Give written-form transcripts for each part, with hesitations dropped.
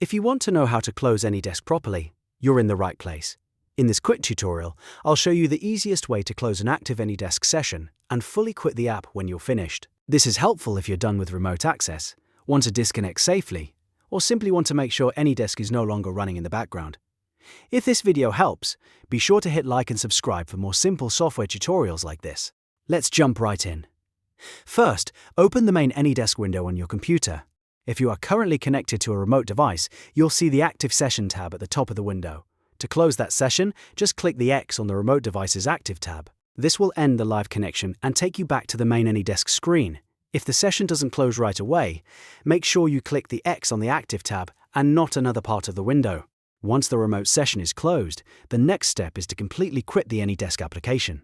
If you want to know how to close AnyDesk properly, you're in the right place. In this quick tutorial, I'll show you the easiest way to close an active AnyDesk session and fully quit the app when you're finished. This is helpful if you're done with remote access, want to disconnect safely, or simply want to make sure AnyDesk is no longer running in the background. If this video helps, be sure to hit like and subscribe for more simple software tutorials like this. Let's jump right in. First, open the main AnyDesk window on your computer. If you are currently connected to a remote device, you'll see the Active Session tab at the top of the window. To close that session, just click the X on the remote device's Active tab. This will end the live connection and take you back to the main AnyDesk screen. If the session doesn't close right away, make sure you click the X on the Active tab and not another part of the window. Once the remote session is closed, the next step is to completely quit the AnyDesk application.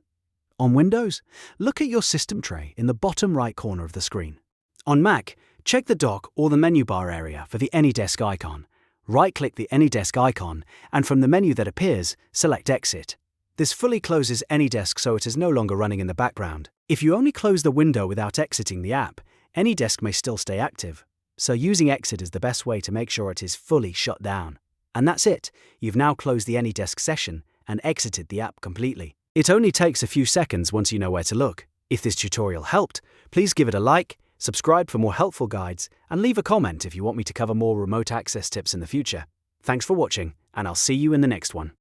On Windows, look at your system tray in the bottom right corner of the screen. On Mac, check the dock or the menu bar area for the AnyDesk icon. Right-click the AnyDesk icon, and from the menu that appears, select Exit. This fully closes AnyDesk so it is no longer running in the background. If you only close the window without exiting the app, AnyDesk may still stay active. So using Exit is the best way to make sure it is fully shut down. And that's it. You've now closed the AnyDesk session and exited the app completely. It only takes a few seconds once you know where to look. If this tutorial helped, please give it a like, subscribe for more helpful guides, and leave a comment if you want me to cover more remote access tips in the future. Thanks for watching, and I'll see you in the next one.